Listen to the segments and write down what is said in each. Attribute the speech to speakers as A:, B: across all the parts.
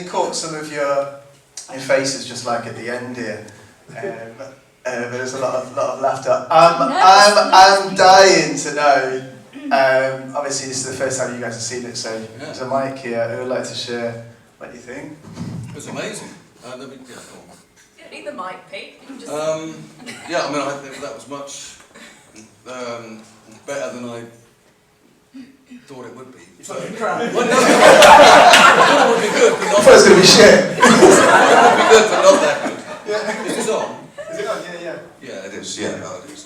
A: only caught some of your faces just like at the end here. But there's a lot of laughter. I'm dying to know. Obviously, this is the first time you guys have seen it, so there's a mic here. Who would like to share what you think?
B: It was amazing.
C: You don't need the mic, Pete. You can just...
B: Yeah, I mean, I think that was much better than I thought it would be.
A: You thought you'd cry?
B: Well, no. I thought it would be good, but not.
A: I thought it was going to be shit.
B: It would be good, but not that good.
A: Yeah.
B: Is this on?
A: Is it on? Yeah.
B: Yeah, it is. Yeah, no, it is.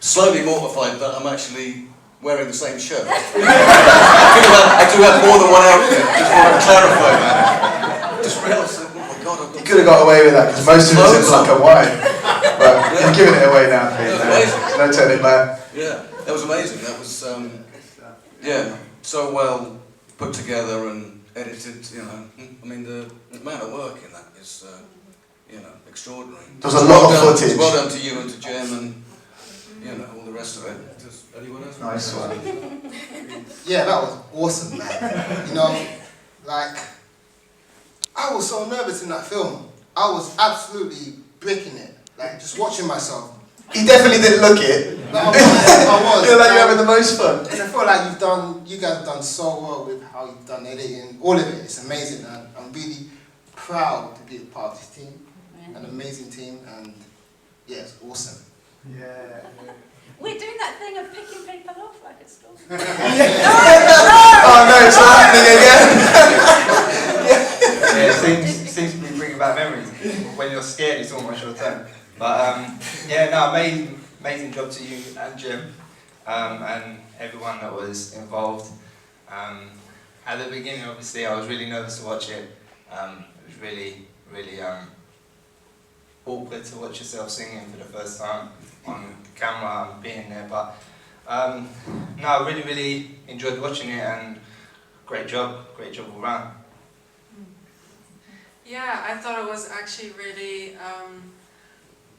B: Slowly mortified that I'm actually wearing the same shirt. I do have more than one outfit. Just want to clarify that. Just realised, oh my God, I've got.
A: You could have got away with that because most of it's in black and white. But you're giving it away now, Pete. No turning back.
B: Yeah, that was amazing. That was yeah, so well put together and edited. You know, I mean the amount of work in that is you know, extraordinary.
A: There's a lot of footage.
B: Well done to you and to Jem and you know all the rest of it. Does anyone else?
A: Nice one.
D: Yeah, that was awesome, man. You know, like, I was so nervous in that film. I was absolutely bricking it. Like, just watching myself.
A: He definitely didn't look it.
D: No, I was.
A: Feel like you're having the most fun.
D: And I feel like you guys have done so well with how you've done editing, all of it. It's amazing, and I'm really proud to be a part of this team. An amazing team, and yeah, it's awesome.
A: Yeah.
C: We're doing that thing of picking people off like a store.
A: Oh no, it's not happening again.
E: Yeah, it seems to be bringing back memories. When you're scared, it's almost your turn. But yeah, no, amazing job to you and Jim, and everyone that was involved. At the beginning, obviously, I was really nervous to watch it. It was really awkward to watch yourself singing for the first time on camera and being there. But no, I really enjoyed watching it, and great job all round.
F: Yeah, I thought it was actually really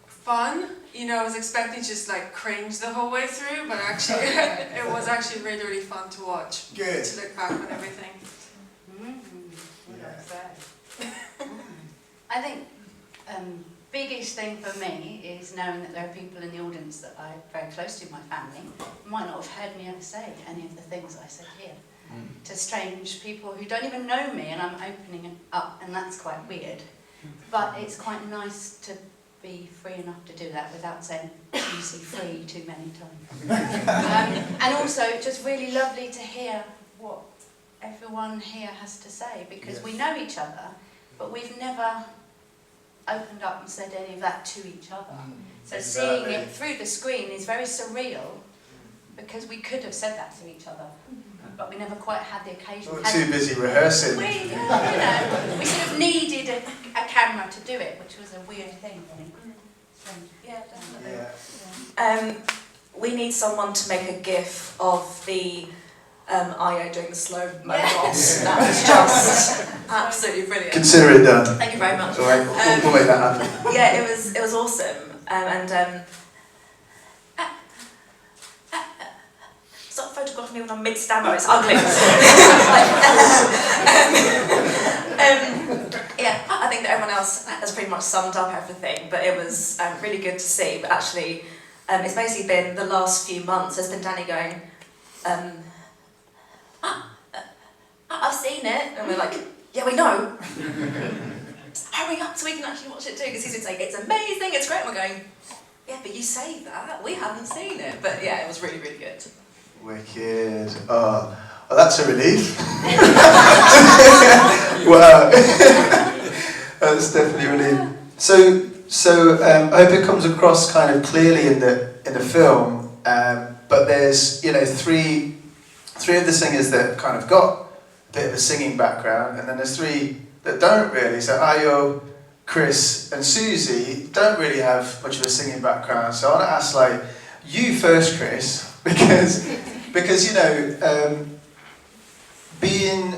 F: fun. You know, I was expecting just like cringe the whole way through, but actually it was actually really fun to watch.
A: Good.
F: To look back on everything.
G: I think biggest thing for me is knowing that there are people in the audience that I'm very close to, my family, might not have heard me ever say any of the things I said here. To strange people who don't even know me, and I'm opening it up, and that's quite weird. But it's quite nice to be free enough to do that without saying easy free too many times. And also just really lovely to hear what everyone here has to say, because we know each other, but we've never opened up and said any of that to each other. So seeing it through the screen is very surreal, because we could have said that to each other, but we never quite had the occasion.
A: We were too busy rehearsing.
G: We, you know, we sort of needed a camera to do it, which was a weird thing, I think. Yeah, definitely.
A: Yeah.
C: We need someone to make a GIF of the Io doing the slow mo boss. That was just absolutely brilliant.
A: Consider it done.
C: Thank you very much.
A: All right, we'll make that happen.
C: Yeah, it was awesome, stop photographing me when I'm mid-stammer, it's ugly. Yeah, I think that everyone else has pretty much summed up everything, but it was really good to see. But actually, it's basically been the last few months, there's been Danny going, I've seen it, and we're like, yeah, we know. Hurry up so we can actually watch it too, because he's been saying, it's amazing, it's great, and we're going, yeah, but you say that, we haven't seen it. But yeah, it was really good.
A: Wicked. Oh, that's a relief. Wow. That's definitely a relief. So I hope it comes across kind of clearly in the film. But there's three of the singers that kind of got a bit of a singing background, and then there's three that don't really. So Ayo, Chris, and Susie don't really have much of a singing background. So I want to ask you first, Chris, because being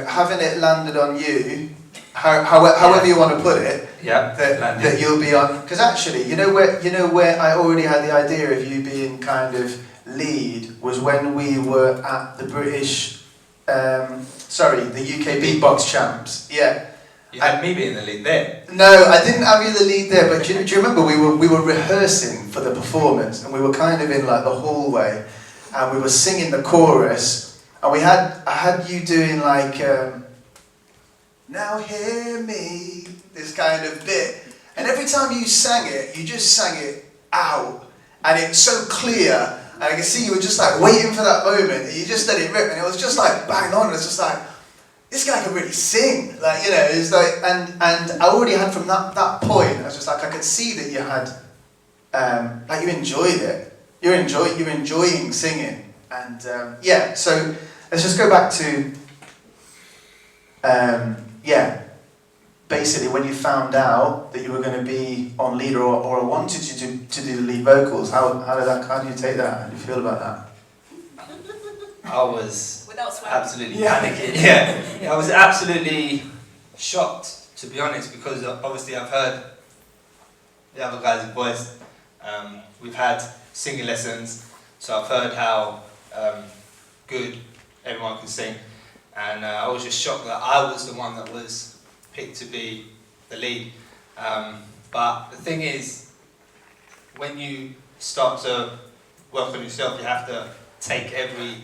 A: having it landed on you, however you want to put it, that you'll be on, because actually where I already had the idea of you being kind of lead was when we were at the British sorry, the UK Beatbox champs. Yeah.
E: You had me being the lead there.
A: No, I didn't have you the lead there, but do you remember we were rehearsing for the performance, and we were kind of in like the hallway, and we were singing the chorus, and I had you doing like, now hear me, this kind of bit, and every time you sang it, you just sang it out, and it's so clear, and I could see you were just like waiting for that moment, and you just let it rip, and it was just like bang on, it's just like, this guy can really sing, like, you know, it's like, and I already had from that point, I was just like, I could see that you had, like you enjoyed it, you're enjoying singing, and yeah, so let's just go back to, yeah, basically when you found out that you were going to be on lead or wanted you to do the lead vocals, how do you take that, how do you feel about that?
E: I was
C: Without swearing.
E: absolutely panicking. Yeah, I was absolutely shocked, to be honest, because obviously I've heard the other guys' voice. We've had singing lessons, so I've heard how good everyone can sing, and I was just shocked that I was the one that was picked to be the lead. But the thing is, when you start to work on yourself, you have to take every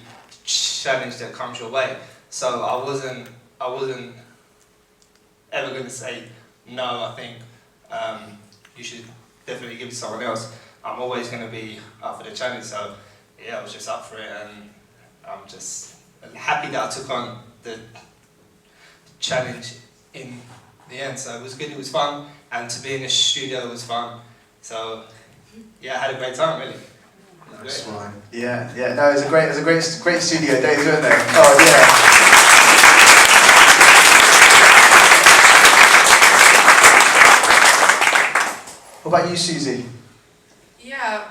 E: challenge that comes your way. So I wasn't ever going to say no. I think you should definitely give it to someone else. I'm always going to be up for the challenge. So yeah, I was just up for it, and I'm just happy that I took on the challenge in the end. So it was good. It was fun, and to be in the studio was fun. So yeah, I had a great time, really.
A: That's fine. Yeah, no, it was a great studio days, weren't they? Oh yeah. What about you, Susie?
F: Yeah,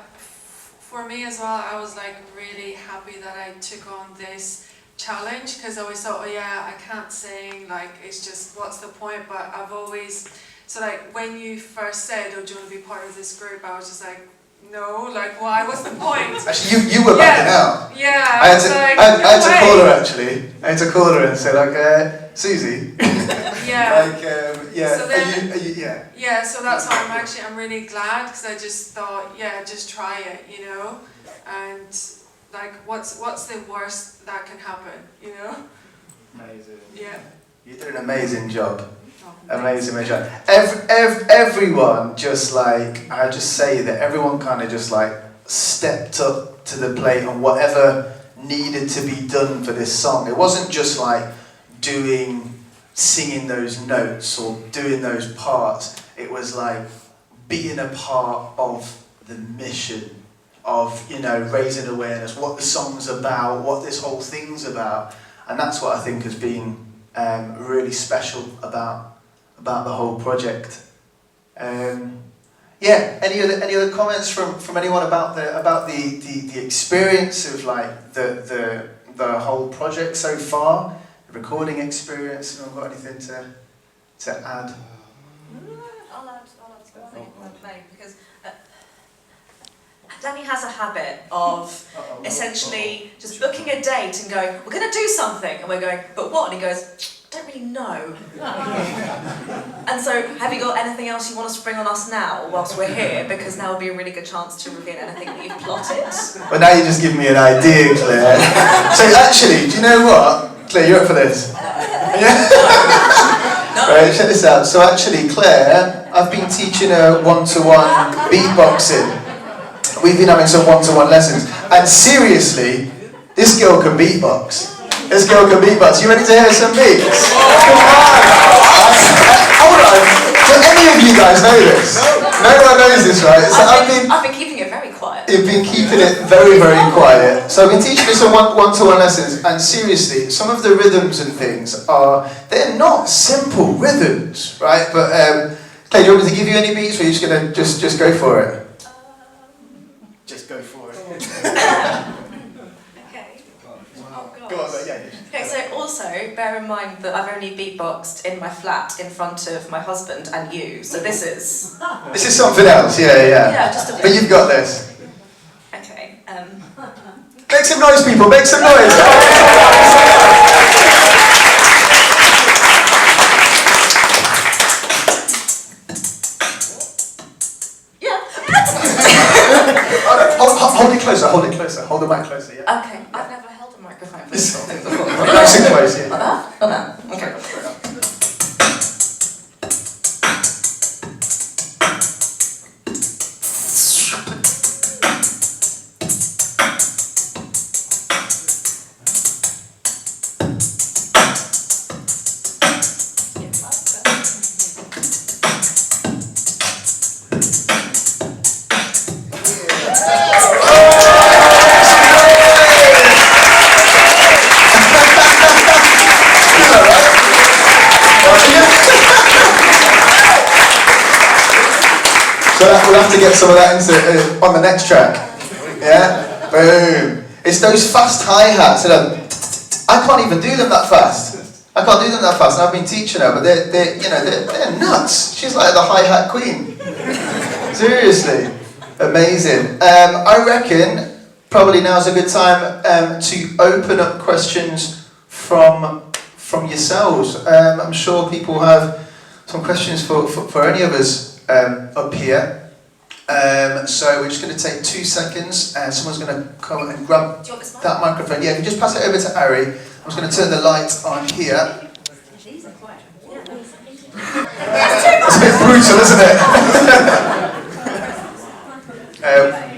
F: for me as well, I was like really happy that I took on this challenge, because I always thought, oh yeah, I can't sing, like it's just, what's the point? But I've always, so like when you first said, oh, do you want to be part of this group, I was just like, no, like why? What's the point?
A: Actually, you were backing out.
F: Yeah,
A: I had to call her actually. I had to call her and say like, Susie.
F: Yeah.
A: Like, yeah.
F: So then,
A: are you, yeah.
F: Yeah, so that's why I'm really glad, because I just thought, yeah, just try it, you know, and like what's the worst that can happen, you know?
A: Amazing.
F: Yeah.
A: You did an amazing job.
F: Oh,
A: Amazing job. Everyone just like, I just say that everyone kind of just like stepped up to the plate on whatever needed to be done for this song. It wasn't just like singing those notes or doing those parts. It was like being a part of the mission of, you know, raising awareness, what the song's about, what this whole thing's about. And that's what I think has been really special about the whole project. Yeah. Any other comments from anyone about the experience of like the whole project so far, the recording experience? Anyone got anything to add?
C: I'll add something if I may, because Danny has a habit of essentially just booking a date and going, we're going to do something, and we're going, but what? And he goes, I don't really know. And so, have you got anything else you want us to bring on us now whilst we're here? Because now would be a really good chance to reveal anything that you've plotted.
A: Well, now you just give me an idea, Claire. So actually, do you know what? Claire, you're up for this. Yeah?
C: No.
A: Right, check this out. So actually, Claire, I've been teaching her one-to-one beatboxing. We've been having some one-to-one lessons. And seriously, this girl can beatbox. This girl can beatbox. You ready to hear some beats? Come on! Hold on. Do any of you guys know this? No one knows this, right? So
C: I've been keeping it very quiet.
A: You've been keeping it very, very quiet. So I've been teaching you some one-to-one lessons, and seriously, some of the rhythms and things they're not simple rhythms, right? But Clay, do you want me to give you any beats, or are you just gonna just go for it? Just go for it.
C: Okay. Oh, God.
A: Go on, yeah.
C: Okay, so also bear in mind that I've only beatboxed in my flat in front of my husband and you, so this is...
A: This is something else, yeah.
C: Yeah, just a bit.
A: But you've got this.
C: Okay,
A: Make some noise, people, make some noise! have to get some of that into on the next track. Yeah, boom. It's those fast hi-hats. I can't even do them that fast. I can't do them that fast. And I've been teaching her, but they're nuts. She's like the hi-hat queen. Seriously, amazing. I reckon probably now's a good time to open up questions from yourselves. I'm sure people have some questions for any of us up here. So we're just going to take 2 seconds and someone's going to come and grab that microphone. Yeah, if you just pass it over to Ari. I'm just going to turn the light on here.
G: These are quite.
A: It's a bit brutal, isn't it?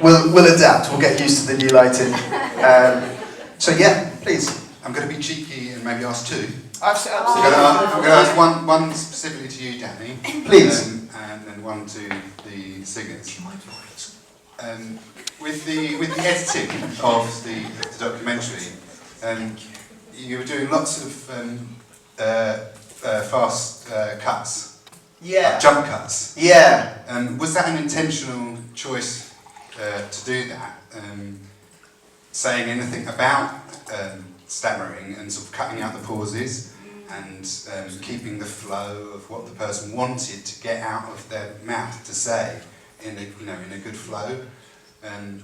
A: We'll adapt. We'll get used to the new lighting. So yeah, please.
H: I'm going to be cheeky and maybe ask two.
A: Absolutely.
H: I'm going to ask one specifically to you, Danny.
A: Please.
H: And then one to the singers. With the editing of the documentary, you were doing lots of fast cuts.
A: Yeah.
H: Jump cuts.
A: Yeah.
H: Was that an intentional choice to do that? Saying anything about stammering and sort of cutting out the pauses and keeping the flow of what the person wanted to get out of their mouth to say in a good flow, and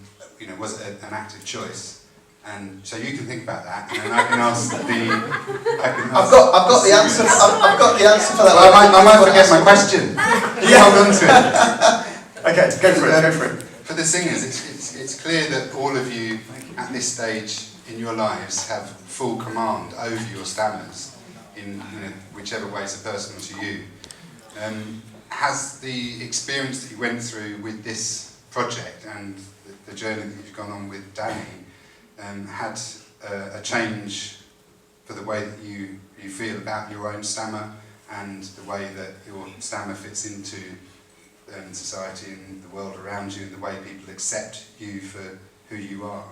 H: was it an active choice? And so you can think about that, and then I can ask
A: I've got the answer. I've got the answer for that.
H: Well, I might forget my question. You hold on to it.
A: Okay, go for it. Go for it.
H: For the singers, it's clear that all of you at this stage in your lives have full command over your stammers in whichever way is personal to you. Has the experience that you went through with this project and the journey that you've gone on with Danny had a change for the way that you feel about your own stammer and the way that your stammer fits into society and the world around you and the way people accept you for who you are?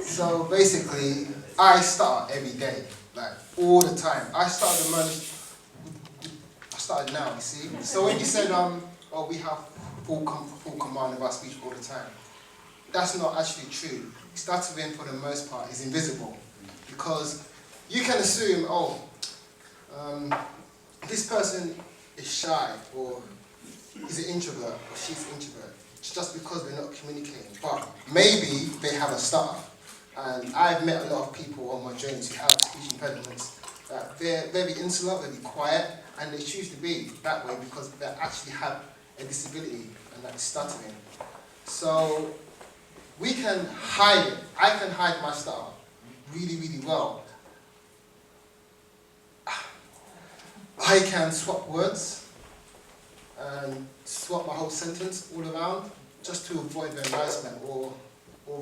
D: So basically, I start every day, like all the time. I started now, you see. So when you said, we have full command of our speech all the time, that's not actually true. Stuttering, for the most part, is invisible, because you can assume, this person is shy, or is an introvert, or she's an introvert, just because we're not communicating. But maybe they have a stutter. And I've met a lot of people on my journeys who have speech impediments. They're very insular, very quiet, and they choose to be that way because they actually have a disability, and that's stuttering. So we can hide it. I can hide my stutter really, really well. I can swap words and swap my whole sentence all around just to avoid the embarrassment or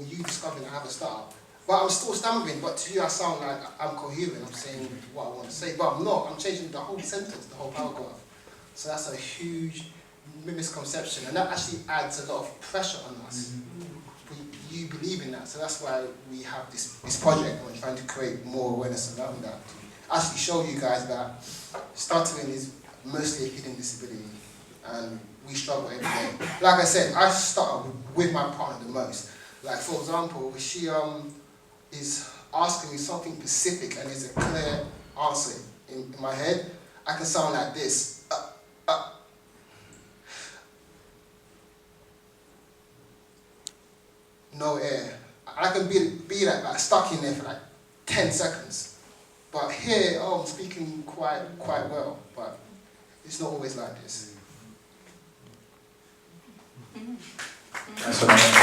D: you discovering I have a stutter. But I'm still stammering, but to you I sound like I'm coherent, I'm saying what I want to say, but I'm not. I'm changing the whole sentence, the whole paragraph. So that's a huge misconception, and that actually adds a lot of pressure on us. You believe in that, so that's why we have this project, and we're trying to create more awareness around that. Actually show you guys that stuttering is mostly a hidden disability, and we struggle every day. Like I said, I stutter with my partner the most. Like for example, if she is asking me something specific and there's a clear answer in my head, I can sound like this. No air. I can be like that, stuck in there for like 10 seconds. But here, I'm speaking quite well, but it's not always like this.
A: That's what I mean.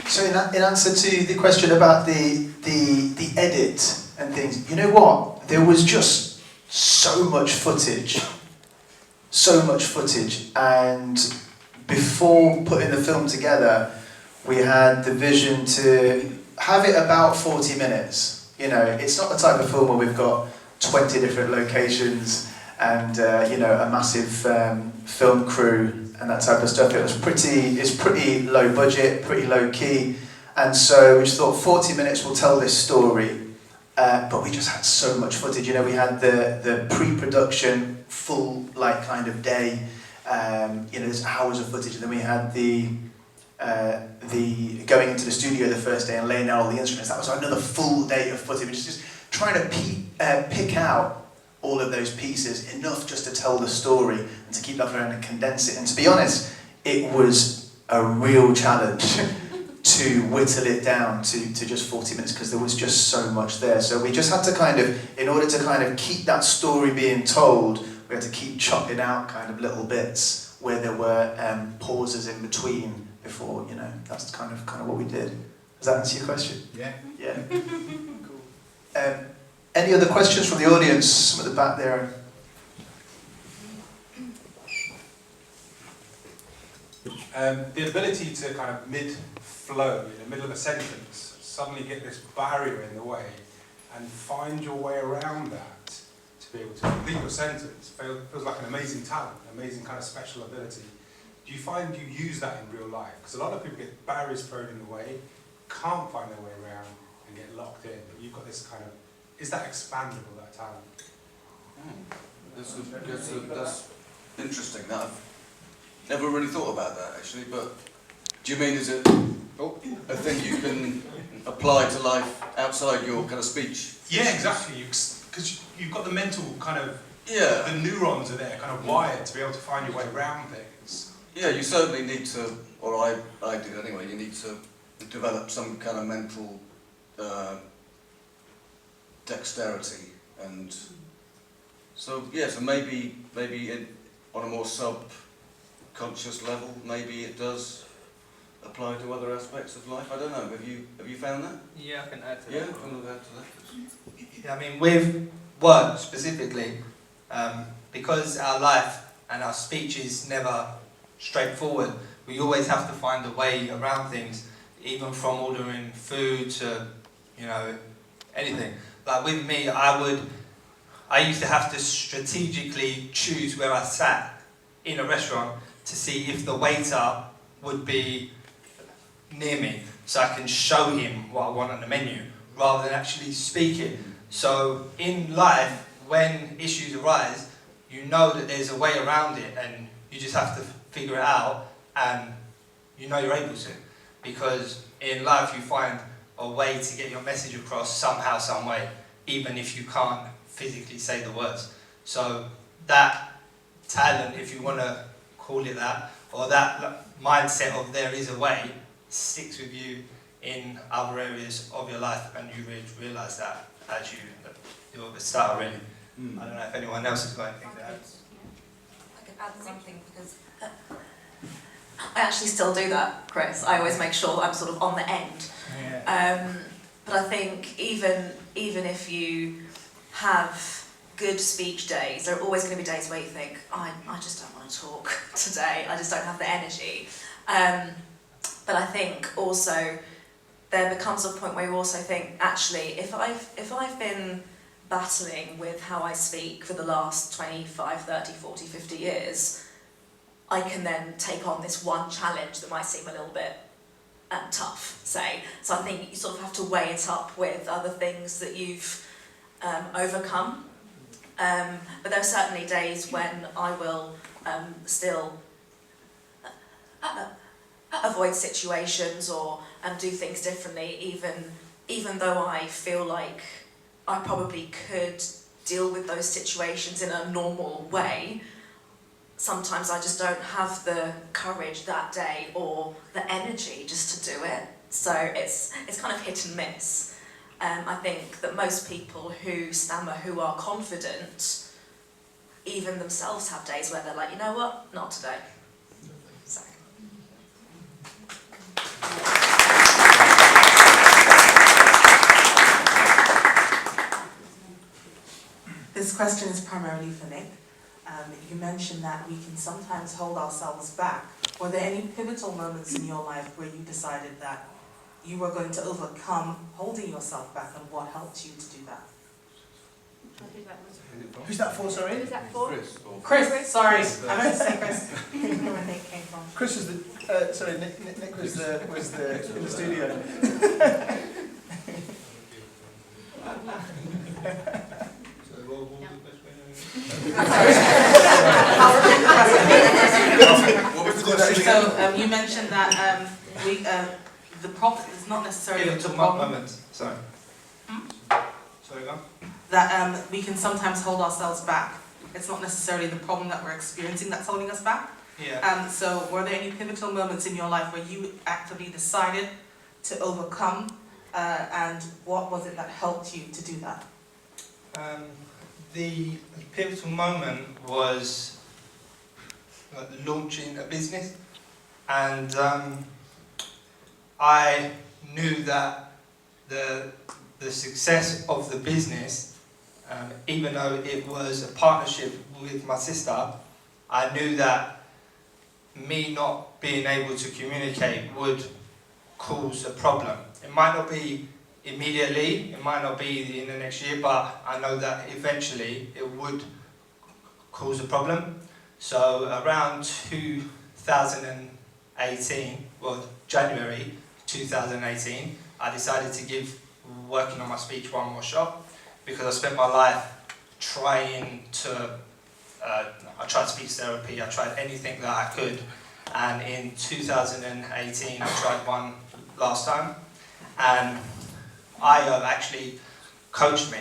A: So in answer to the question about the edit and things, you know what? There was just so much footage, and before putting the film together, we had the vision to have it about 40 minutes. It's not the type of film where we've got 20 different locations and a massive film crew and that type of stuff. It's pretty low budget, pretty low key, And so we just thought 40 minutes will tell this story, but we just had so much footage. You know, we had the pre-production full like kind of day, you know, there's hours of footage, and then we had the going into the studio the first day and laying out all the instruments. That was another full day of footage. Which is just trying to pick out all of those pieces, enough just to tell the story and to keep that flowing and condense it. And to be honest, it was a real challenge to whittle it down to just 40 minutes, because there was just so much there. So we just had to kind of, in order to kind of keep that story being told, we had to keep chopping out kind of little bits where there were pauses in between before, you know, that's kind of what we did. Does that answer your question?
H: Yeah.
A: Yeah. Cool. Any other questions from the audience? Some at the back there.
I: The ability to kind of mid-flow, in the middle of a sentence, suddenly get this barrier in the way and find your way around that to be able to complete your sentence feels like an amazing talent, an amazing kind of special ability. Do you find you use that in real life? Because a lot of people get barriers thrown in the way, can't find their way around and get locked in, but you've got this kind of, is that expandable, that talent?
B: That's interesting. That I've never really thought about that actually, but do you mean is it a thing you can apply to life outside your kind of speech?
I: Yeah, exactly, because you've got the mental kind of,
B: yeah,
I: the neurons are there, kind of wired to be able to find your way around things.
B: Yeah, you certainly need to, or I do anyway, you need to develop some kind of mental dexterity, and so yeah, so maybe on a more subconscious level, maybe it does apply to other aspects of life. I don't know. Have you found that?
E: Yeah, I can add to that.
B: Yeah, can we add to that?
E: Yeah, I mean, with work specifically, because our life and our speech is never straightforward, we always have to find a way around things, even from ordering food to, you know, anything. Like with me, I used to have to strategically choose where I sat in a restaurant to see if the waiter would be near me, so I can show him what I want on the menu, rather than actually speaking. So in life, when issues arise, you know that there's a way around it, and you just have to figure it out, and you know you're able to. Because in life you find a way to get your message across somehow, some way, even if you can't physically say the words. So that talent, if you want to call it that, or that mindset of there is a way, sticks with you in other areas of your life, and you realise that as you're at the start already. I don't know if anyone else has got anything to add.
C: I could add something, because I actually still do that, Chris. I always make sure I'm sort of on the end.
E: Yeah.
C: But I think even if you have good speech days, there are always going to be days where you think, I just don't want to talk today, I just don't have the energy. But I think also there becomes a point where you also think, actually, if I've been battling with how I speak for the last 25, 30, 40, 50 years, I can then take on this one challenge that might seem a little bit tough, say. So I think you sort of have to weigh it up with other things that you've overcome. But there are certainly days when I will still avoid situations or do things differently, even though I feel like I probably could deal with those situations in a normal way. Sometimes I just don't have the courage that day or the energy just to do it. So it's kind of hit and miss. I think that most people who stammer, who are confident, even themselves have days where they're like, you know what, not today. So.
J: This question is primarily for Nick. You mentioned that we can sometimes hold ourselves back. Were there any pivotal moments in your life where you decided that you were going to overcome holding yourself back, and what helped you to do that?
K: Who's that for, sorry?
C: Who's that for?
J: Chris, sorry, I meant to say Chris. I don't know where Nick came from.
K: Chris was the, sorry, Nick was the in the studio.
J: So you mentioned that the problem is not necessarily the problem.
E: Sorry. Sorry, go.
J: That we can sometimes hold ourselves back. It's not necessarily the problem that we're experiencing that's holding us back.
E: Yeah.
J: So were there any pivotal moments in your life where you actively decided to overcome, and what was it that helped you to do that?
E: The pivotal moment was launching a business, and I knew that the success of the business, even though it was a partnership with my sister, I knew that me not being able to communicate would cause a problem. It might not be immediately, it might not be in the next year, but I know that eventually it would cause a problem. So around 2018, well, January 2018, I decided to give working on my speech one more shot, because I spent my life trying to, I tried speech therapy, I tried anything that I could, and in 2018 I tried one last time, and Io actually coached me.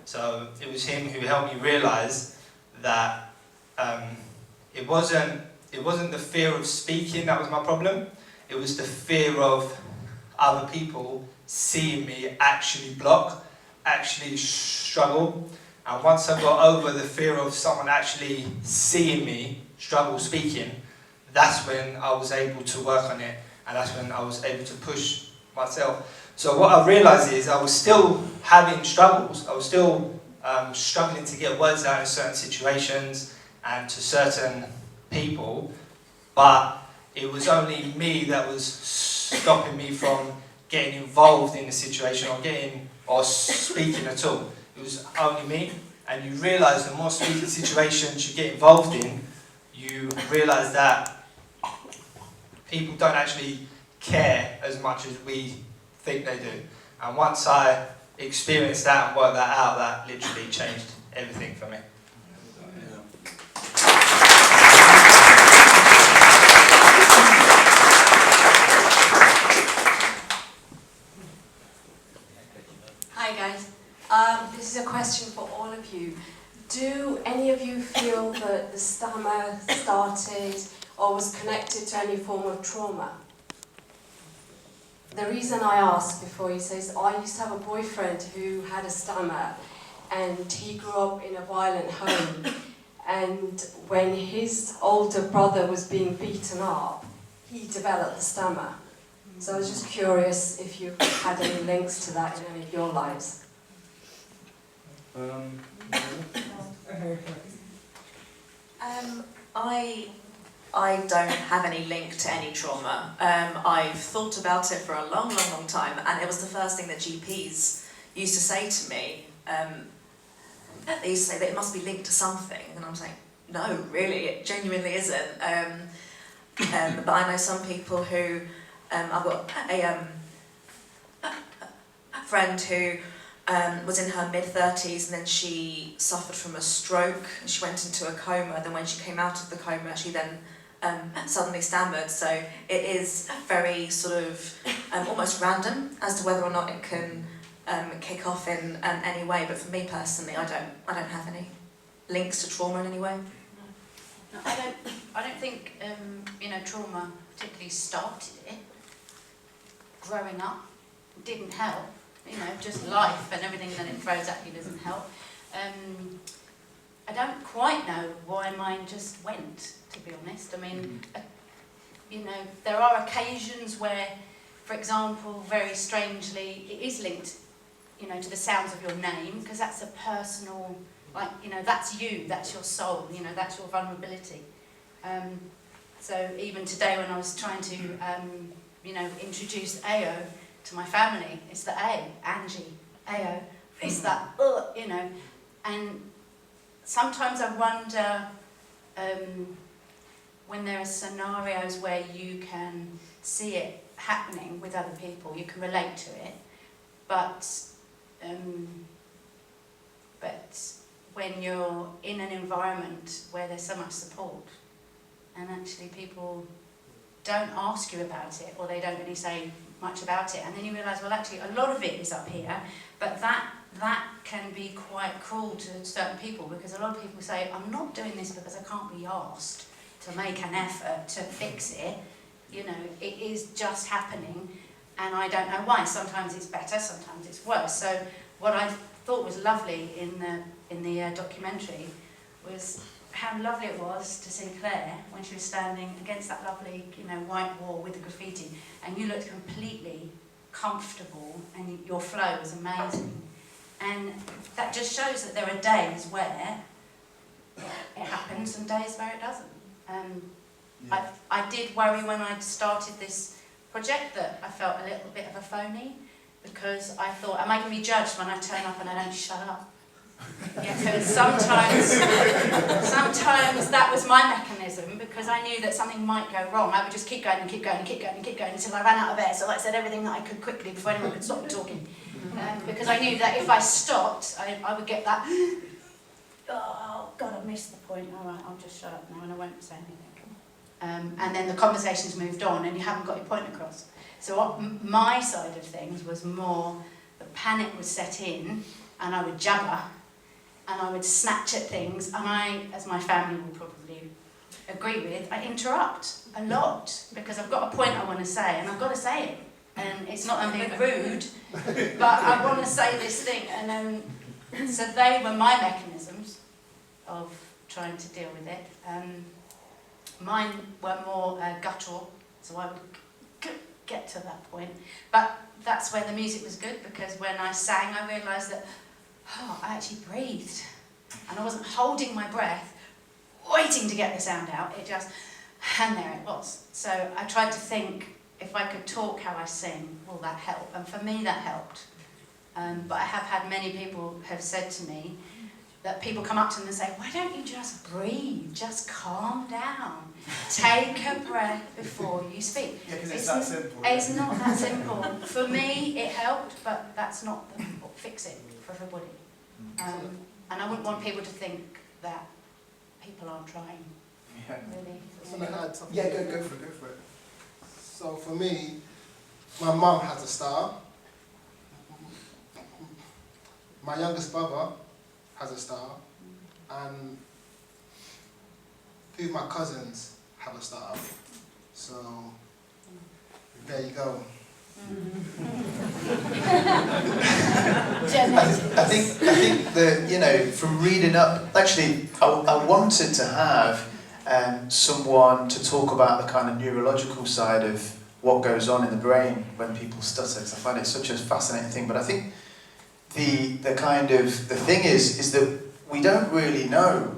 E: So it was him who helped me realise that it wasn't the fear of speaking that was my problem, it was the fear of other people seeing me actually block, actually struggle. And once I got over the fear of someone actually seeing me struggle speaking, that's when I was able to work on it, and that's when I was able to push myself. So what I realised is I was still having struggles, I was still struggling to get words out in certain situations and to certain people, but it was only me that was stopping me from getting involved in the situation or speaking at all. It was only me, and you realise the more speaking situations you get involved in, you realise that people don't actually care as much as we think they do. And once I experienced that and worked that out, that literally changed everything for me.
L: Hi guys, this is a question for all of you. Do any of you feel that the stammer started or was connected to any form of trauma? The reason I ask before you say is I used to have a boyfriend who had a stammer, and he grew up in a violent home, and when his older brother was being beaten up, he developed the stammer. So I was just curious if you had any links to that in any of your lives.
C: I don't have any link to any trauma. I've thought about it for a long, long, long time, and it was the first thing that GPs used to say to me. They used to say that it must be linked to something, and I'm saying, no, really, it genuinely isn't. But I know some people who, I've got a friend who was in her mid-30s, and then she suffered from a stroke, and she went into a coma. Then when she came out of the coma, she then suddenly stammered. So it is very sort of almost random as to whether or not it can kick off in any way. But for me personally, I don't have any links to trauma in any way.
G: No, I don't think trauma particularly started it. Growing up didn't help. Just life and everything that it throws at you doesn't help. I don't quite know why mine just went, to be honest. I mean, there are occasions where, for example, very strangely, it is linked, to the sounds of your name, because that's a personal, that's you, that's your soul, that's your vulnerability. So even today when I was trying to, introduce AO to my family, it's the A, Angie, AO, it's that, And sometimes I wonder, when there are scenarios where you can see it happening with other people, you can relate to it, but when you're in an environment where there's so much support, and actually people don't ask you about it, or they don't really say much about it, and then you realise, well, actually a lot of it is up here, but that can be quite cruel to certain people, because a lot of people say, I'm not doing this because I can't be asked to make an effort to fix it, you know, it is just happening, and I don't know why. Sometimes it's better, sometimes it's worse. So what I thought was lovely in the documentary was how lovely it was to see Claire when she was standing against that lovely, you know, white wall with the graffiti, and you looked completely comfortable, and your flow was amazing. And that just shows that there are days where it happens and days where it doesn't. I did worry when I started this project that I felt a little bit of a phony, because I thought, am I going to be judged when I turn up and I don't shut up? Yeah, because sometimes that was my mechanism, because I knew that something might go wrong. I would just keep going and keep going and keep going and keep going until I ran out of air, so I said everything that I could quickly before anyone could stop me talking. Because I knew that if I stopped, I would get that, oh God, I missed the point, all right, I'll just shut up now and I won't say anything. And then the conversation's moved on and you haven't got your point across. So what my side of things was more, the panic would set in and I would jabber and I would snatch at things, and I, as my family will probably agree with, I interrupt a lot because I've got a point I want to say and I've got to say it. And it's not I'm being rude, but I want to say this thing. And so they were my mechanisms of trying to deal with it. Mine were more guttural, so I would get to that point. But that's where the music was good, because when I sang, I realised that, oh, I actually breathed. And I wasn't holding my breath, waiting to get the sound out. It just, and there it was. So I tried to think, if I could talk how I sing, will that help? And for me, that helped. But I have had many people have said to me, that people come up to them and say, why don't you just breathe, just calm down, take a breath before you speak.
K: Yeah, because it's that simple.
G: It's not that simple. For me, it helped, but that's not what fix it for everybody. And I wouldn't want people to think that people aren't trying, really.
D: Yeah, go for it. So for me, my mum had to start. My youngest brother has a star, and two of my cousins have a star. So there you go.
A: I think that, you know, from reading up, actually, I wanted to have someone to talk about the kind of neurological side of what goes on in the brain when people stutter, because I find it such a fascinating thing. But I think the thing is that we don't really know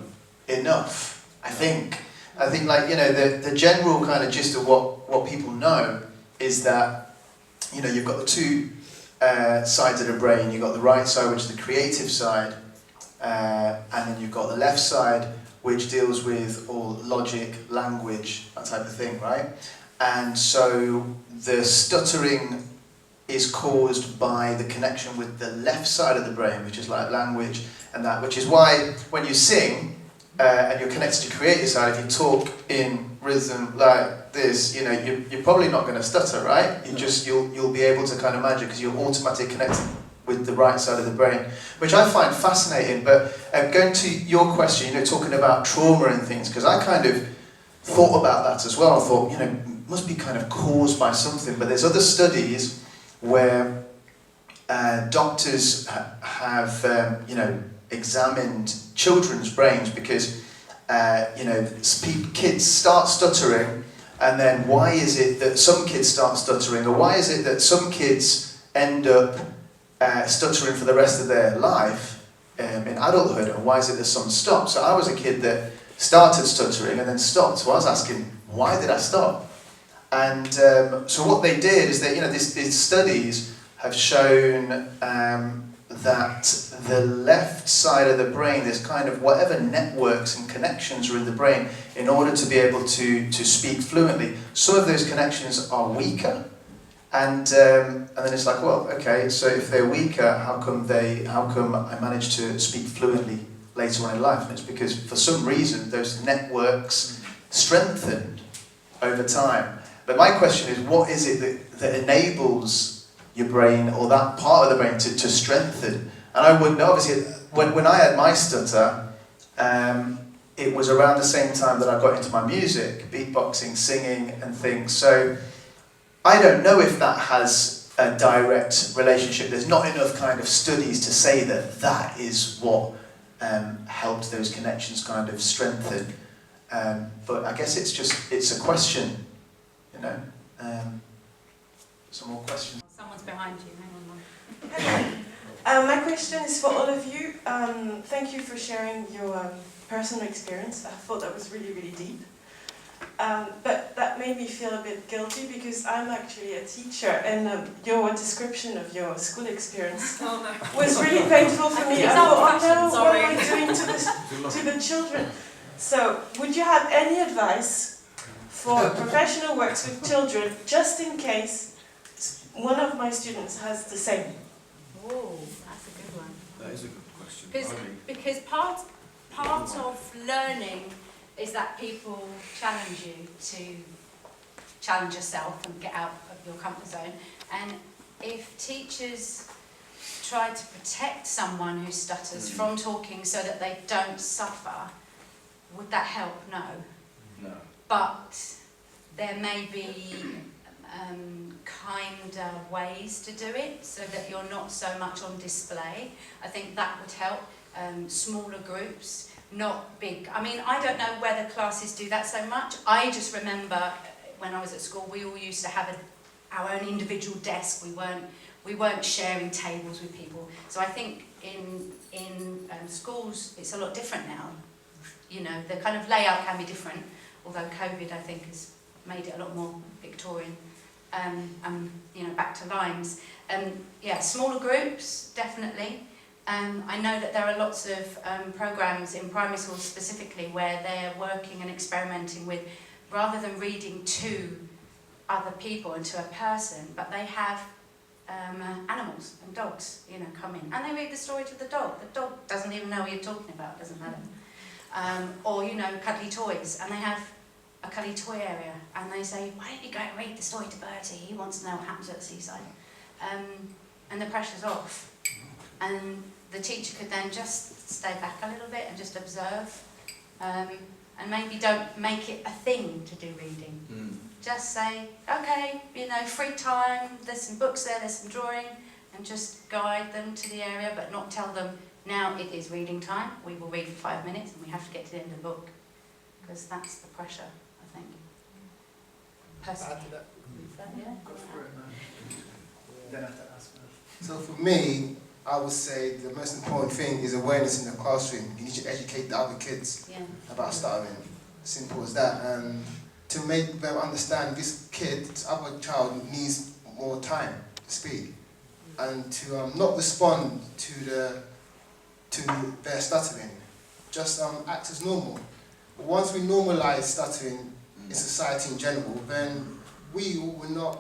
A: enough. I think like, you know, the general kind of gist of what people know is that, you know, you've got the two sides of the brain. You've got the right side, which is the creative side, and then you've got the left side, which deals with all logic, language, that type of thing, right? And so the stuttering is caused by the connection with the left side of the brain, which is like language and that, which is why when you sing and you're connected to the creative side, if you talk in rhythm like this, you know, you're probably not going to stutter, right? You'll be able to kind of manage it because you're automatically connected with the right side of the brain, which I find fascinating. But going to your question, you know, talking about trauma and things, because I kind of thought about that as well. I thought, you know, it must be kind of caused by something, but there's other studies where doctors have, you know, examined children's brains because, you know, kids start stuttering, and then why is it that some kids start stuttering, or why is it that some kids end up stuttering for the rest of their life in adulthood, and why is it that some stop? So I was a kid that started stuttering and then stopped, so I was asking, why did I stop? And so what they did is that, you know, these studies have shown that the left side of the brain, there's kind of whatever networks and connections are in the brain in order to be able to speak fluently. Some of those connections are weaker, and then it's like, well, okay, so if they're weaker, how come I managed to speak fluently later on in life? And it's because for some reason those networks strengthened over time. But my question is, what is it that enables your brain, or that part of the brain, to strengthen? And I wouldn't know, obviously, when I had my stutter, it was around the same time that I got into my music, beatboxing, singing and things. So I don't know if that has a direct relationship. There's not enough kind of studies to say that that is what helped those connections kind of strengthen. But I guess it's a question, you know. Some more questions?
G: Someone's behind you, hang on.
M: Hello. My question is for all of you. Thank you for sharing your personal experience. I thought that was really, really deep. But that made me feel a bit guilty because I'm actually a teacher, and your description of your school experience was really painful for me. I thought, oh no, what am I doing to the children? So, would you have any advice for professional works with children, just in case one of my students has the same?
G: Oh, that's a good one.
B: That is a good question.
G: Because part of learning is that people challenge you to challenge yourself and get out of your comfort zone. And if teachers try to protect someone who stutters from talking so that they don't suffer, would that help? No.
B: No.
G: But there may be kinder ways to do it so that you're not so much on display. I think that would help. Smaller groups, not big. I mean, I don't know whether classes do that so much. I just remember when I was at school, we all used to have our own individual desk. We weren't sharing tables with people. So I think in schools, it's a lot different now. You know, the kind of layout can be different, although COVID, I think, has made it a lot more Victorian. You know, back to lines. Yeah, smaller groups, definitely. I know that there are lots of programs in primary schools specifically where they're working and experimenting with, rather than reading to other people and to a person, but they have animals and dogs, you know, come in. And they read the story to the dog. The dog doesn't even know what you're talking about, doesn't matter. Or, you know, cuddly toys. And they have a cuddly toy area. And they say, why don't you go and read the story to Bertie? He wants to know what happens at the seaside. And the pressure's off. And the teacher could then just stay back a little bit and just observe. And maybe don't make it a thing to do reading. Just say, okay, you know, free time, there's some books there, there's some drawing, and just guide them to the area, but not tell them, now it is reading time, we will read for 5 minutes and we have to get to the end of the book. Because that's the pressure, I think. Personally. Yeah?
K: Go for it, man. You don't have to ask me.
D: So for me, I would say the most important thing is awareness in the classroom. You need to educate the other kids about stuttering. Simple as that. And to make them understand this kid, this other child, needs more time to speak. And to not respond to their stuttering. Just act as normal. But once we normalise stuttering in society in general, then we will not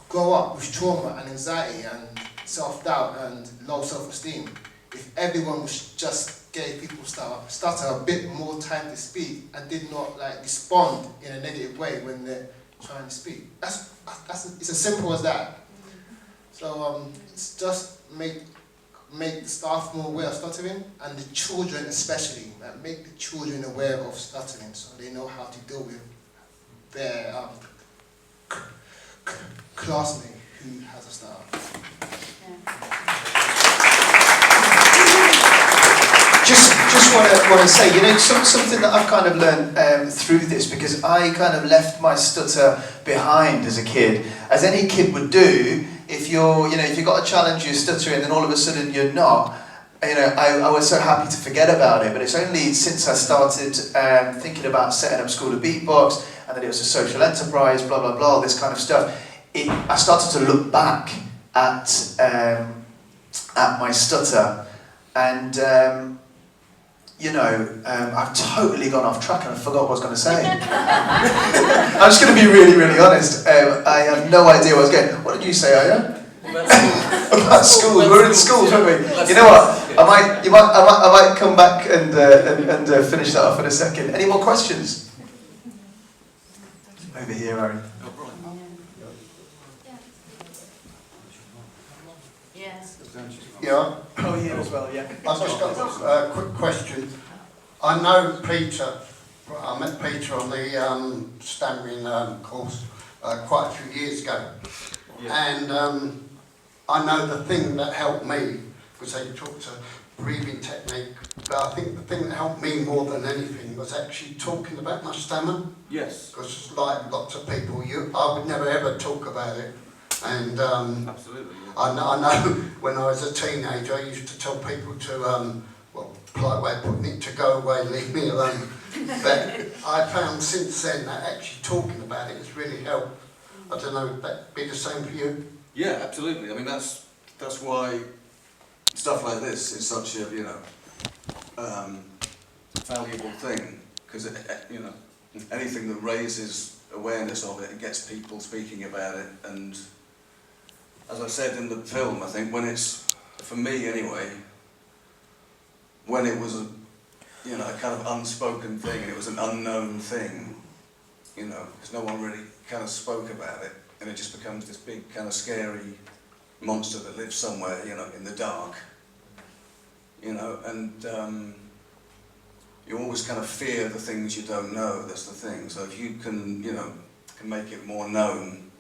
D: grow up with trauma and anxiety and self-doubt and low self-esteem. If everyone was just gave people stutter a bit more time to speak and did not respond in a negative way when they're trying to speak. It's as simple as that. So it's just make the staff more aware of stuttering, and the children especially. Make the children aware of stuttering so they know how to deal with their classmate who has a stutter.
A: Just want to say, you know, something that I've kind of learned through this, because I kind of left my stutter behind as a kid, as any kid would do. If you've got a challenge, you're stuttering, then all of a sudden you're not. You know, I was so happy to forget about it, but it's only since I started thinking about setting up School of Beatbox, and then it was a social enterprise, blah blah blah, this kind of stuff. I started to look back at at my stutter, and I've totally gone off track and I forgot what I was going to say. I'm just going to be really, really honest. I have no idea what I was getting. What did you say, Aya? About schools. We're in schools, weren't we? You know what? I might come back and finish that off in a second. Any more questions? Over here, Aaron.
N: Yeah.
K: Oh, here as well, yeah.
N: I've just got a quick question. I know Peter, I met Peter on the stammering course quite a few years ago. Yeah. And I know the thing that helped me, because they talked a breathing technique, but I think the thing that helped me more than anything was actually talking about my stammer.
B: Yes.
N: Because like lots of people, I would never ever talk about it. And
B: absolutely.
N: I know when I was a teenager, I used to tell people to, polite way of putting it, to go away, leave me alone. But I found since then that actually talking about it has really helped. I don't know if that'd be the same for you.
B: Yeah, absolutely. I mean, that's why stuff like this is such a valuable thing, because anything that raises awareness of it and gets people speaking about it. And as I said in the film, I think when it's, for me anyway, when it was a kind of unspoken thing and it was an unknown thing, because no one really kind of spoke about it, and it just becomes this big kind of scary monster that lives somewhere, in the dark, and you always kind of fear the things you don't know. That's the thing. So if you can, can make it more known,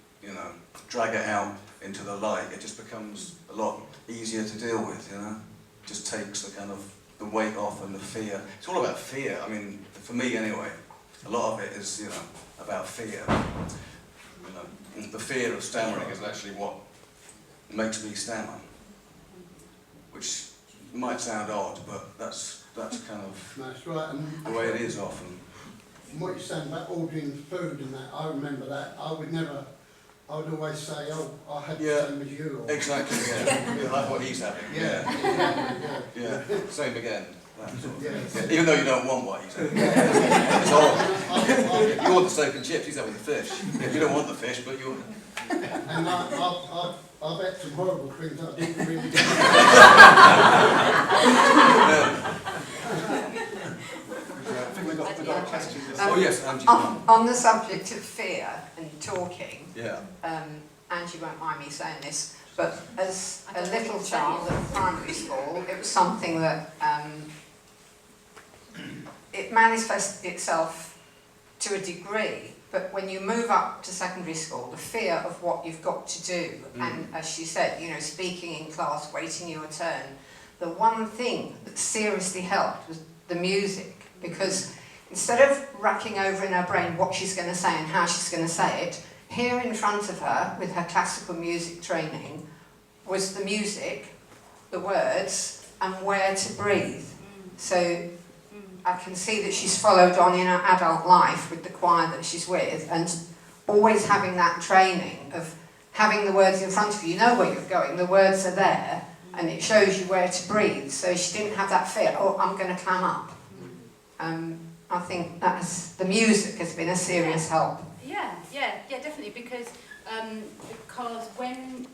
B: drag it out into the light, it just becomes a lot easier to deal with, It just takes the kind of the weight off and the fear. It's all about fear. I mean, for me anyway, a lot of it is, about fear. The fear of stammering is actually what makes me stammer, which might sound odd, but that's kind of
N: That's right. And
B: the way it is often.
N: And what you're saying about ordering food and that, I remember that. I would always say, oh, I had the same as you. Or
B: Exactly, yeah. Like what he's having.
N: Yeah.
B: Yeah. Same again. Sort of
N: Yeah.
B: Even though you don't want what he's having. It's odd. You want the steak and chips, he's having the fish. You don't want the fish, but you want it.
N: And I've had some horrible things that I didn't really do.
K: I think we've got a question.
B: Oh yes, Angie.
O: On the subject of fear and talking,
B: yeah.
O: Angie won't mind me saying this, but as a little child at primary school, it was something that it manifested itself to a degree, but when you move up to secondary school, the fear of what you've got to do, and as she said, speaking in class, waiting your turn, the one thing that seriously helped was the music, because instead of racking over in her brain what she's going to say and how she's going to say it, here in front of her, with her classical music training, was the music, the words, and where to breathe. So I can see that she's followed on in her adult life with the choir that she's with, and always having that training of having the words in front of you. You know where you're going, the words are there, and it shows you where to breathe. So she didn't have that fear, oh, I'm going to clam up. I think the music has been a serious help.
G: Yeah, definitely, because when,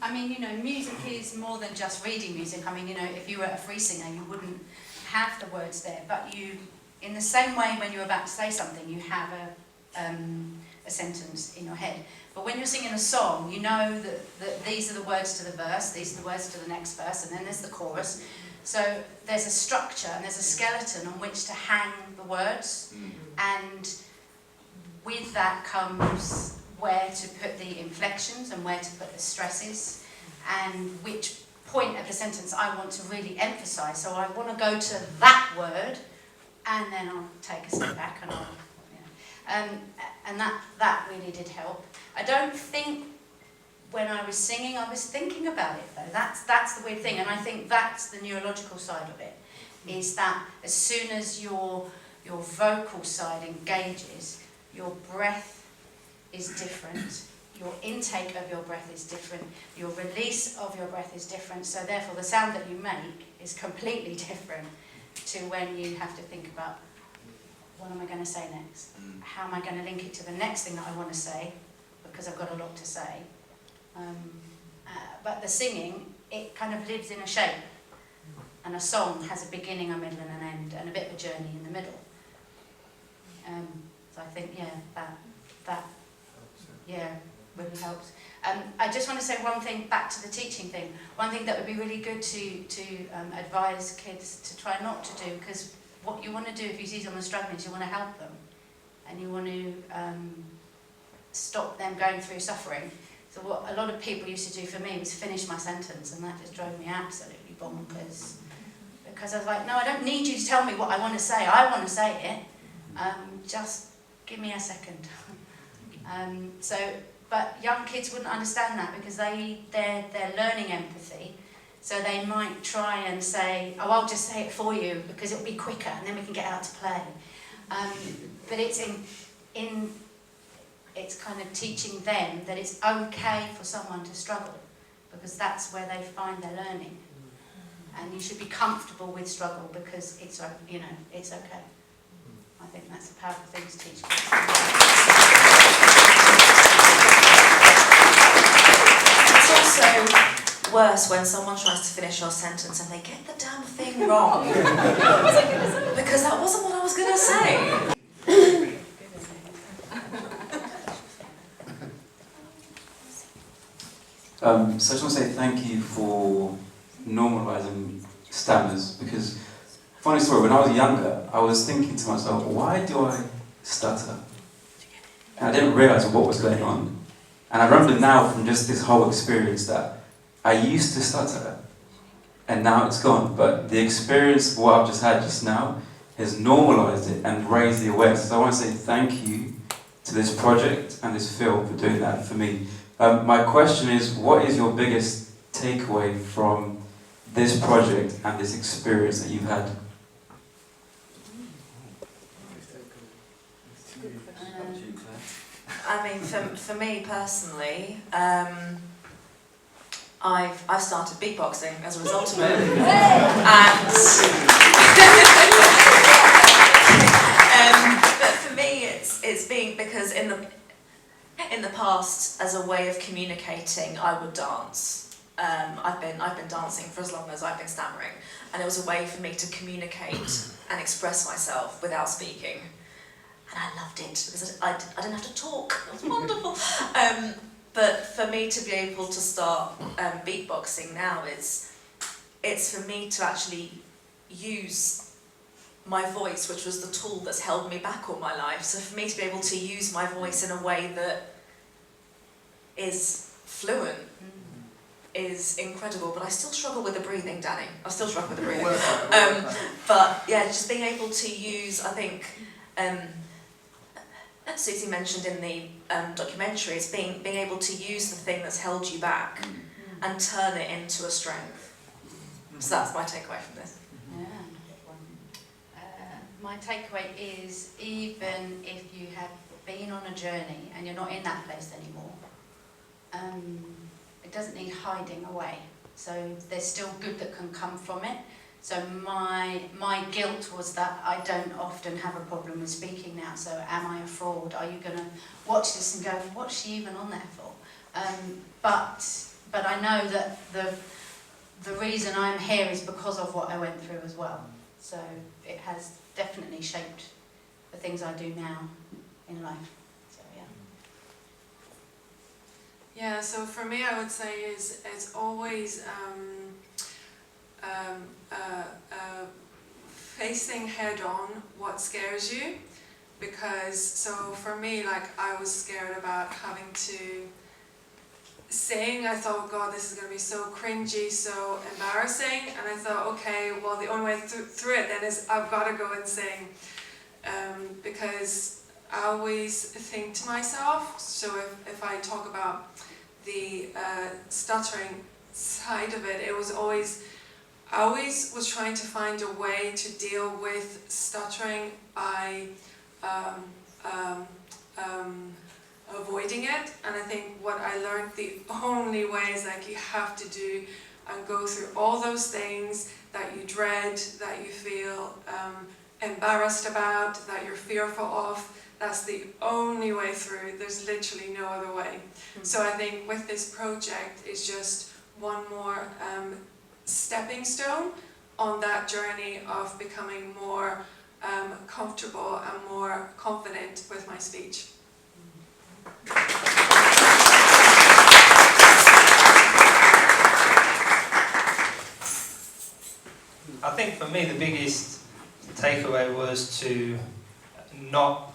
G: music is more than just reading music. If you were a free singer, you wouldn't have the words there, but you, in the same way when you're about to say something, you have a sentence in your head. But when you're singing a song, you know that these are the words to the verse, these are the words to the next verse, and then there's the chorus. So there's a structure and there's a skeleton on which to hang the words, and with that comes where to put the inflections and where to put the stresses, and which point of the sentence I want to really emphasise. So I want to go to that word, and then I'll take a step back and and that really did help. I don't think when I was singing I was thinking about it though. That's the weird thing, and I think that's the neurological side of it, is that as soon as your vocal side engages, your breath is different, your intake of your breath is different, your release of your breath is different, so therefore the sound that you make is completely different to when you have to think about, what am I going to say next? How am I going to link it to the next thing that I want to say, because I've got a lot to say. But the singing, it kind of lives in a shape, and a song has a beginning, a middle and an end, and a bit of a journey in the middle. So I think, yeah, that really helps. I just want to say one thing back to the teaching thing. One thing that would be really good to advise kids to try not to do, because what you want to do if you see someone struggling is you want to help them, and you want to stop them going through suffering. So what a lot of people used to do for me was finish my sentence, and that just drove me absolutely bonkers. Because I was like, no, I don't need you to tell me what I want to say. I want to say it. Just give me a second. But young kids wouldn't understand that, because they're learning empathy. So they might try and say, oh, I'll just say it for you because it'll be quicker and then we can get out to play. But it's it's kind of teaching them that it's okay for someone to struggle, because that's where they find their learning. And you should be comfortable with struggle, because it's, you know, it's okay. I think that's a powerful thing to teach kids.
C: It's also worse when someone tries to finish your sentence and they get the damn thing wrong. Because that wasn't what I was going to say.
P: So I just want to say thank you for normalising stammers, because, funny story, when I was younger, I was thinking to myself, why do I stutter? And I didn't realise what was going on. And I remember now from just this whole experience that I used to stutter, and now it's gone. But the experience of what I've just had just now has normalised it and raised the awareness. So I want to say thank you to this project and this film for doing that for me. My question is, what is your biggest takeaway from this project and this experience that you've had?
C: I mean, for me personally, I've started beatboxing as a result of it, but for me, it's been because in the past, as a way of communicating, I would dance. I've been dancing for as long as I've been stammering, and it was a way for me to communicate and express myself without speaking. And I loved it, because I didn't have to talk. It was wonderful. But for me to be able to start beatboxing now, it's for me to actually use my voice, which was the tool that's held me back all my life. So for me to be able to use my voice in a way that is fluent is incredible. But I still struggle with the breathing, Danny. I still struggle with the breathing. But yeah, just being able to use, I think, Susie mentioned in the documentary, is being able to use the thing that's held you back and turn it into a strength. So that's my takeaway from this.
G: Yeah. My takeaway is, even if you have been on a journey and you're not in that place anymore, it doesn't need hiding away. So there's still good that can come from it. So my guilt was that I don't often have a problem with speaking now. So am I a fraud? Are you going to watch this and go, what's she even on there for? But I know that the reason I'm here is because of what I went through as well. So it has definitely shaped the things I do now in life. So yeah.
F: Yeah. So for me, I would say it's always facing head on what scares you, because so for me, like, I was scared about having to sing. I thought, God, this is going to be so cringy, so embarrassing, and I thought, okay, well, the only way through it then is I've got to go and sing, because I always think to myself, so if I talk about the stuttering side of it, it was always, I always was trying to find a way to deal with stuttering. avoiding it. And I think what I learned, the only way is like you have to do and go through all those things that you dread, that you feel embarrassed about, that you're fearful of. That's the only way through. There's literally no other way. So I think with this project, it's just one more stepping stone on that journey of becoming more comfortable and more confident with my speech.
E: I think for me the biggest takeaway was to not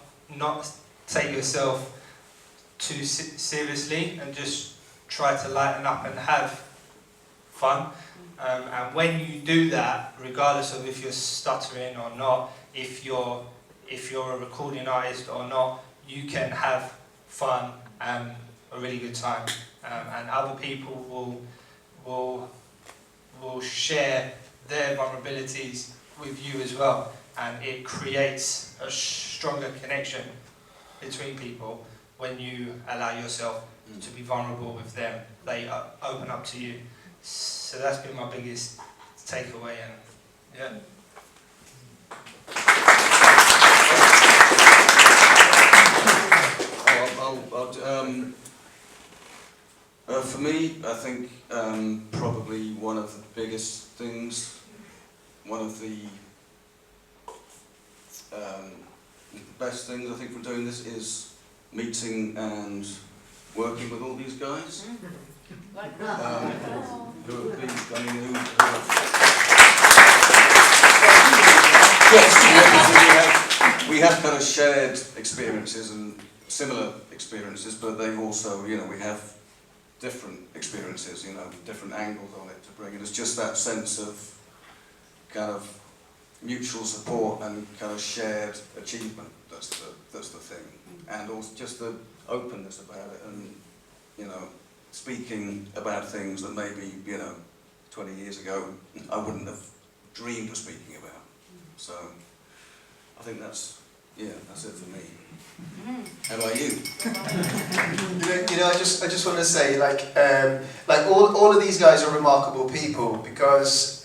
E: take yourself too seriously and just try to lighten up and have fun. And when you do that, regardless of if you're stuttering or not, if you're a recording artist or not, you can have fun and a really good time. And other people will share their vulnerabilities with you as well, and it creates a stronger connection between people when you allow yourself to be vulnerable with them. They open up to you. So that's been my biggest takeaway, and yeah.
B: For me, I think probably one of the biggest things, one of the best things I think from doing this is meeting and working with all these guys.
G: Like
B: who have been, we have kind of shared experiences and similar experiences, but they've also, you know, we have different experiences, you know, different angles on it to bring. And it's just that sense of kind of mutual support and kind of shared achievement. That's the thing, and also just the openness about it, and you know, speaking about things that maybe 20 years ago I wouldn't have dreamed of speaking about. So I think that's it for me. How about you?
A: You know, I just want to say, like all of these guys are remarkable people because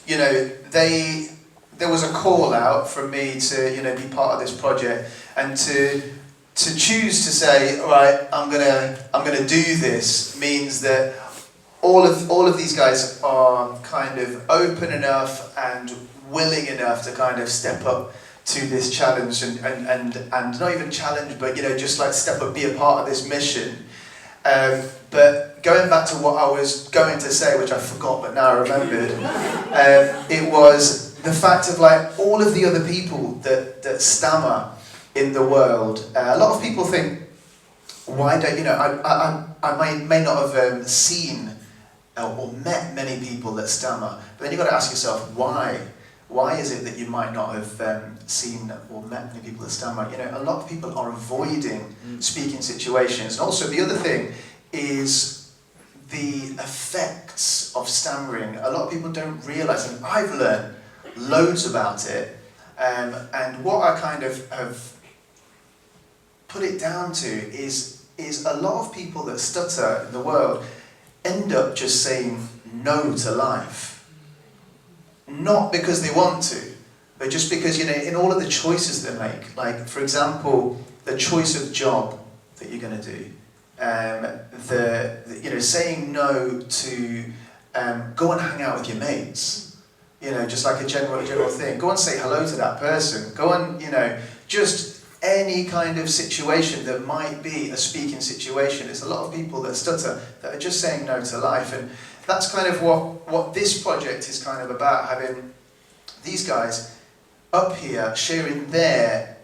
A: you know, there was a call out from me to be part of this project, and to choose to say, all right, I'm gonna do this means that all of these guys are kind of open enough and willing enough to kind of step up to this challenge and not even challenge, but just like step up, be a part of this mission. But going back to what I was going to say, which I forgot but now I remembered, it was the fact of like all of the other people that stammer in the world. A lot of people think, why don't I may not have seen or met many people that stammer, but then you've got to ask yourself why. Why is it that you might not have seen or met many people that stammer? A lot of people are avoiding speaking situations. And also the other thing is the effects of stammering. A lot of people don't realise, and I've learned loads about it, and what I kind of have put it down to is a lot of people that stutter in the world end up just saying no to life. Not because they want to, but just because, in all of the choices they make, like, for example, the choice of job that you're going to do, saying no to go and hang out with your mates, just like a general thing. Go and say hello to that person. Go and, just any kind of situation that might be a speaking situation. It's a lot of people that stutter that are just saying no to life, and that's kind of what this project is kind of about, having these guys up here sharing their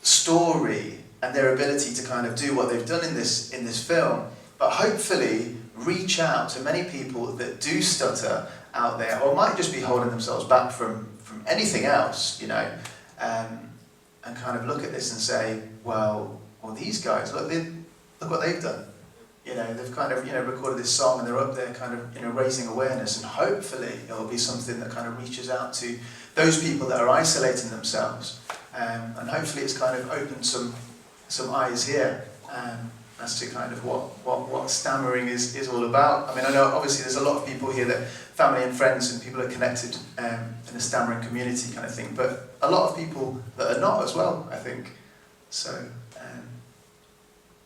A: story and their ability to kind of do what they've done in this film, but hopefully reach out to many people that do stutter out there, or might just be holding themselves back from anything else, and kind of look at this and say, well these guys, look what they've done. They've kind of, recorded this song, and they're up there kind of, raising awareness, and hopefully it'll be something that kind of reaches out to those people that are isolating themselves, and hopefully it's kind of opened some eyes here. as to kind of what stammering is all about. I mean, I know obviously there's a lot of people here that family and friends and people are connected in the stammering community kind of thing, but a lot of people that are not as well, I think. So,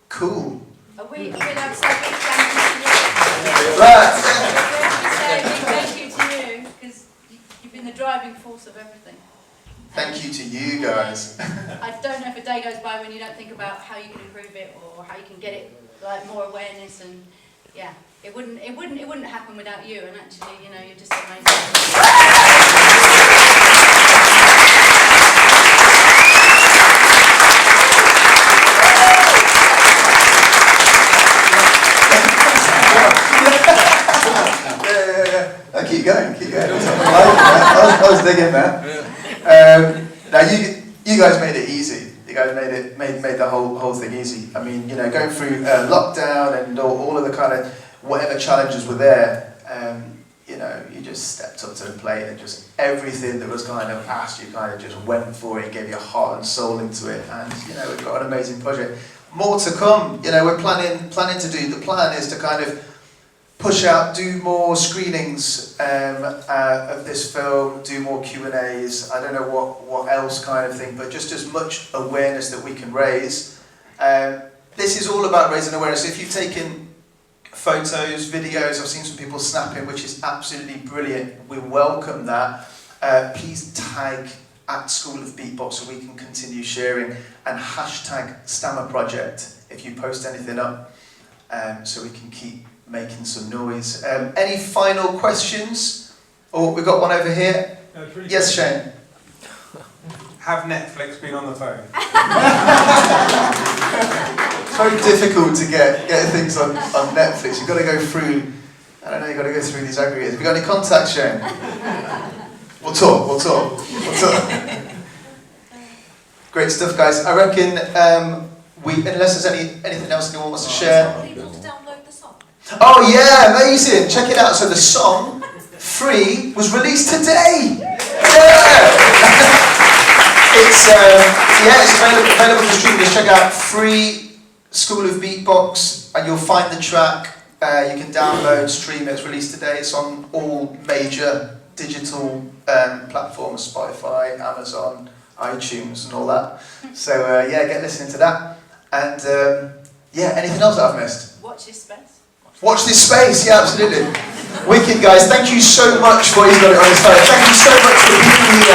A: cool.
G: Are we allowed to say big thank you to you?
A: Right.
G: Say big thank you to you, because you've been the driving force of everything.
A: Thank you to you guys.
G: I don't know if a day goes by when you don't think about how you can improve it or how you can get it like more awareness, and yeah, it wouldn't happen without you, and actually, you know, you're just amazing.
A: Keep going. I was digging that. Now you guys made it easy. You guys made the whole thing easy. I mean, you know, going through lockdown and all of the kind of whatever challenges were there, you know, you just stepped up to the plate and just everything that was kind of asked, you kind of just went for it, gave your heart and soul into it, and you know, we've got an amazing project. More to come. You know, we're planning to do. The plan is to kind of push out, do more screenings of this film, do more Q&As, I don't know what else kind of thing, but just as much awareness that we can raise. This is all about raising awareness. If you've taken photos, videos, I've seen some people snapping, which is absolutely brilliant. We welcome that. Please tag at School of Beatbox so we can continue sharing, and hashtag Stammer Project if you post anything up, so we can keep making some noise. Any final questions? Oh, we've got one over here.
I: No, really
A: yes, Shane.
I: Have Netflix been on the phone?
A: It's very difficult to get things on Netflix. You've got to go through, I don't know, you've got to go through these aggregators. Have you got any contacts, Shane? We'll talk. Great stuff, guys. I reckon, unless there's anything else anyone wants to share. Oh yeah, amazing! Check it out. So the song, Free, was released today. Yeah, it's available to stream. Just check out Free School of Beatbox, and you'll find the track. You can download, stream it. It's released today. It's on all major digital platforms: Spotify, Amazon, iTunes, and all that. So yeah, get listening to that. And yeah, anything else that I've missed?
G: Watch this space.
A: Watch this space, yeah, absolutely. Wicked, guys. Thank you so much for he's got it on his phone. Thank you so much for being here.